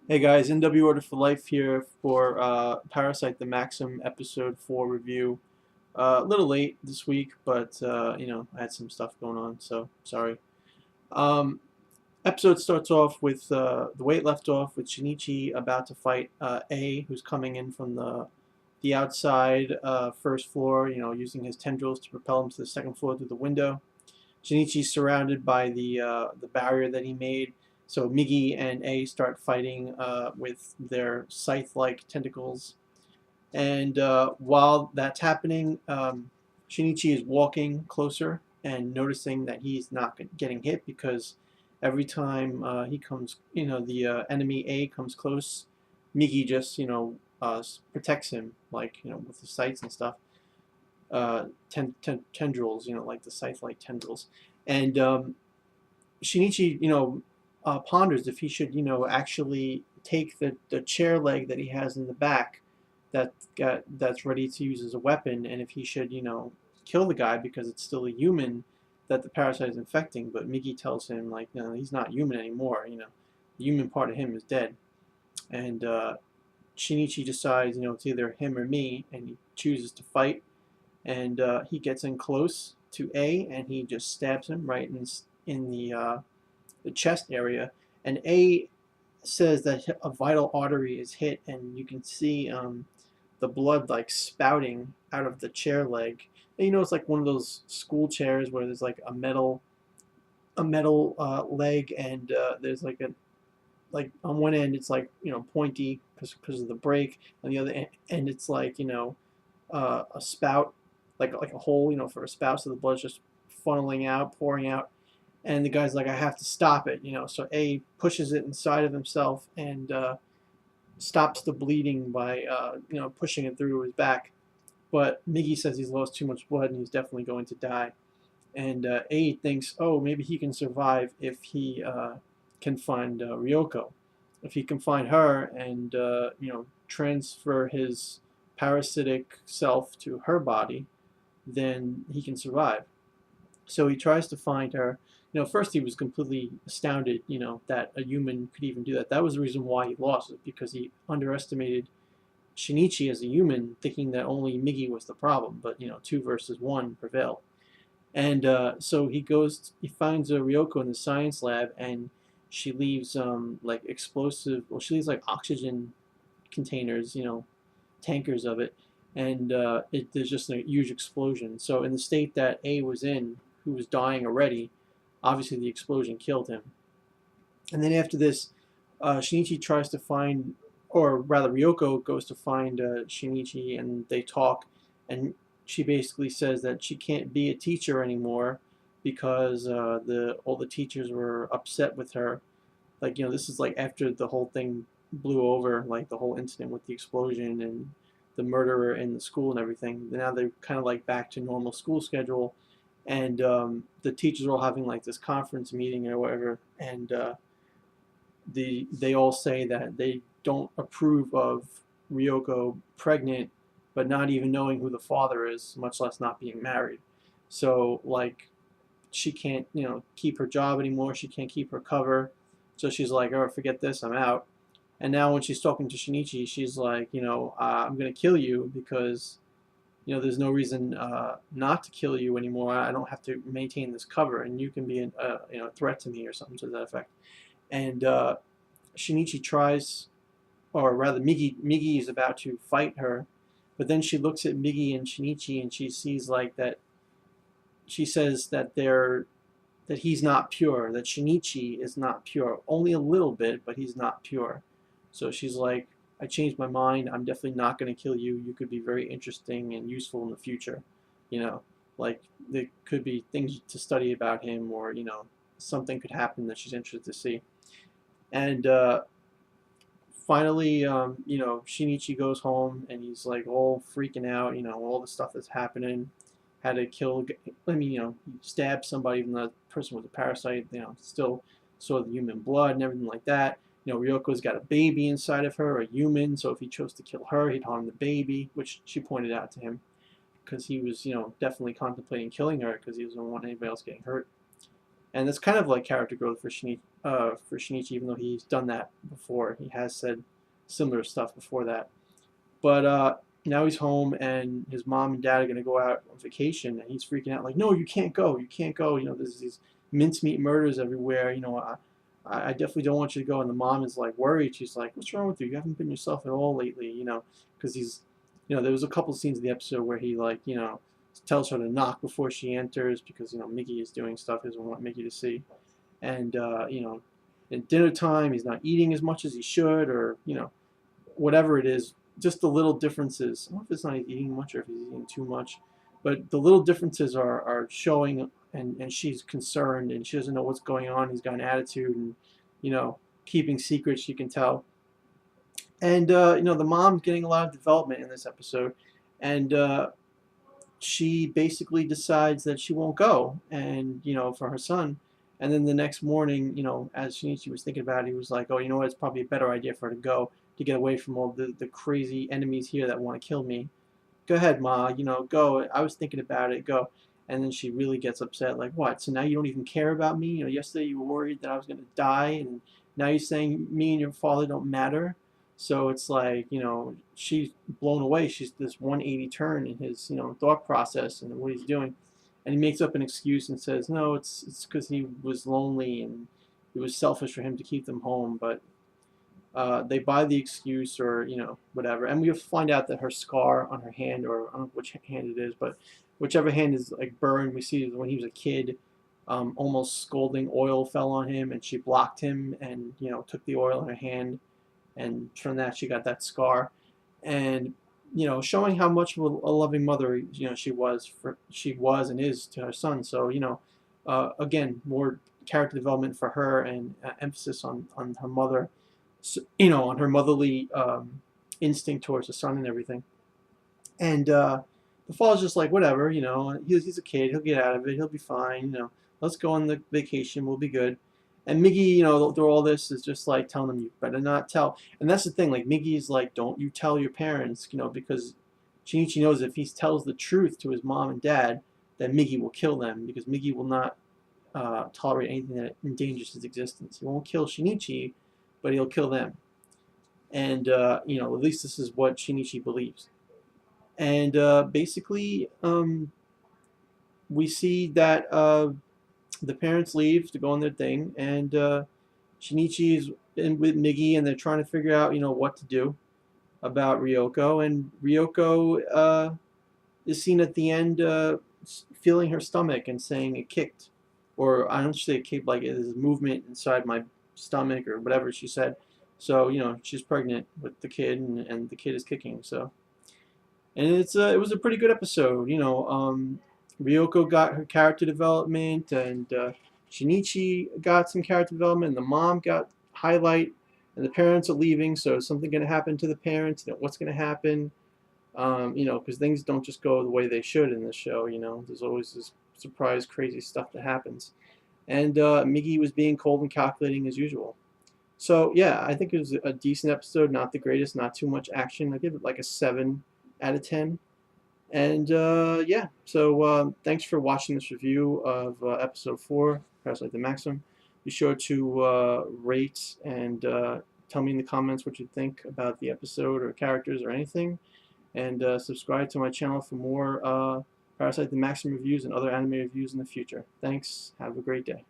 Hey guys, NW Order for Life here for Parasyte The Maxim episode 4 review. A little late this week, but I had some stuff going on, so sorry. Um, Episode starts off with the way it left off with Shinichi about to fight A, who's coming in from the outside first floor, using his tendrils to propel him to the second floor through the window. Shinichi's surrounded by the barrier that he made. So Migi and A start fighting with their scythe-like tentacles. And while that's happening, Shinichi is walking closer and noticing that he's not getting hit because every time he comes, the enemy A comes close, Migi just, protects him, like, with the sights and stuff tendrils, like the scythe-like tendrils. And Shinichi, ponders if he should, actually take the chair leg that he has in the back that's ready to use as a weapon, and if he should, kill the guy because it's still a human that the parasite is infecting. But Migi tells him, like, no, he's not human anymore. The human part of him is dead. And Shinichi decides, it's either him or me, and he chooses to fight and he gets in close to A, and he just stabs him right in the chest area. And A says that a vital artery is hit, and you can see the blood like spouting out of the chair leg. And it's like one of those school chairs where there's like a metal leg, and there's like on one end it's like pointy because of the break, on the other end it's like a spout, like a hole, for a spout, so the blood's just funneling out, pouring out, and the guy's like, I have to stop it, So A pushes it inside of himself and stops the bleeding by pushing it through his back. But Miggy says he's lost too much blood and he's definitely going to die. And A thinks, oh, maybe he can survive if he can find Ryoko. If he can find her and transfer his parasitic self to her body, then he can survive. So he tries to find her. First he was completely astounded, that a human could even do that. That was the reason why he lost it, because he underestimated Shinichi as a human, thinking that only Migi was the problem. But two versus one prevailed. And so he finds Ryoko in the science lab, and she leaves like explosive. Well, she leaves like oxygen containers, tankers of it, and there's just a huge explosion. So in the state that A was in, who was dying already, obviously the explosion killed him. And then after this, Shinichi tries to find, or rather Ryoko goes to find Shinichi, and they talk, and she basically says that she can't be a teacher anymore because all the teachers were upset with her. Like, this is like after the whole thing blew over, like the whole incident with the explosion and the murderer in the school and everything. Now they're kind of like back to normal school schedule, and the teachers are all having like this conference meeting or whatever, and they all say that they don't approve of Ryoko pregnant, but not even knowing who the father is, much less not being married. So like she can't keep her job anymore. She can't keep her cover. So she's like, oh, forget this, I'm out. And now when she's talking to Shinichi, she's like, I'm gonna kill you because there's no reason not to kill you anymore. I don't have to maintain this cover, and you can be a threat to me or something to that effect. And Shinichi tries, or rather, Migi is about to fight her, but then she looks at Migi and Shinichi, and she sees like that. She says that he's not pure, that Shinichi is not pure, only a little bit, but he's not pure. So she's like, I changed my mind. I'm definitely not going to kill you. You could be very interesting and useful in the future. Like there could be things to study about him, or something could happen that she's interested to see. And finally, Shinichi goes home and he's like all freaking out. All the stuff that's happening. Had to kill. I mean, he stabbed somebody, even though the person was a parasite. Still saw the human blood and everything like that. Ryoko's got a baby inside of her, a human. So if he chose to kill her, he'd harm the baby, which she pointed out to him, because he was, definitely contemplating killing her because he doesn't want anybody else getting hurt. And that's kind of like character growth for Shinichi, even though he's done that before. He has said similar stuff before that. But now he's home, and his mom and dad are going to go out on vacation, and he's freaking out like, "No, you can't go. You can't go. You know, there's these mincemeat murders everywhere. You know, I definitely don't want you to go." And the mom is like worried. She's like, "What's wrong with you? You haven't been yourself at all lately." You know, because there was a couple scenes in the episode where he like, tells her to knock before she enters because Migi is doing stuff he doesn't want Migi to see, and in dinner time he's not eating as much as he should, or whatever it is. Just the little differences. I don't know if it's not eating much or if he's eating too much, but the little differences are showing, and she's concerned and she doesn't know what's going on. He's got an attitude, and keeping secrets. You can tell, and the mom's getting a lot of development in this episode, and she basically decides that she won't go, and for her son. And then the next morning, as Shinichi was thinking about it, he was like, "Oh, you know what? It's probably a better idea for her to go to get away from all the crazy enemies here that want to kill me. Go ahead, Ma. Go. I was thinking about it. Go." And then she really gets upset, like, "What? So now you don't even care about me? Yesterday you were worried that I was gonna die, and now you're saying me and your father don't matter." So it's like, she's blown away. She's this 180 turn in his, thought process and what he's doing. And he makes up an excuse and says, "No, it's because he was lonely and it was selfish for him to keep them home." But they buy the excuse, or whatever. And we find out that her scar on her hand, or I don't know which hand it is, but whichever hand is like burned, we see when he was a kid, almost scalding oil fell on him, and she blocked him and took the oil in her hand, and from that she got that scar, and showing how much of a loving mother she was and is to her son. So again, more character development for her, and emphasis on her mother, on her motherly instinct towards the son and everything. And the fall's just like, whatever, he's a kid, he'll get out of it, he'll be fine, let's go on the vacation, we'll be good. And Migi, through all this, is just like telling them, "You better not tell." And that's the thing, like Migi's like, "Don't you tell your parents," because Shinichi knows if he tells the truth to his mom and dad, then Migi will kill them, because Migi will not tolerate anything that endangers his existence. He won't kill Shinichi, but he'll kill them. And at least this is what Shinichi believes. And basically, we see that the parents leave to go on their thing, and Shinichi is in with Migi, and they're trying to figure out, what to do about Ryoko. And Ryoko is seen at the end feeling her stomach and saying it kicked, or I don't say it kicked, like it is movement inside my stomach or whatever she said. So she's pregnant with the kid, and the kid is kicking. So, and it was a pretty good episode. Ryoko got her character development, and Shinichi got some character development, and the mom got highlight, and the parents are leaving. So is something going to happen to the parents? What's going to happen? Because things don't just go the way they should in this show. There's always this surprise, crazy stuff that happens. And Migi was being cold and calculating as usual. So yeah, I think it was a decent episode. Not the greatest, not too much action. I give it like a 7 out of 10. And yeah, so thanks for watching this review of episode 4, Parasyte The Maxim. Be sure to rate and tell me in the comments what you think about the episode or characters or anything. And subscribe to my channel for more Parasyte The Maxim reviews and other anime reviews in the future. Thanks. Have a great day.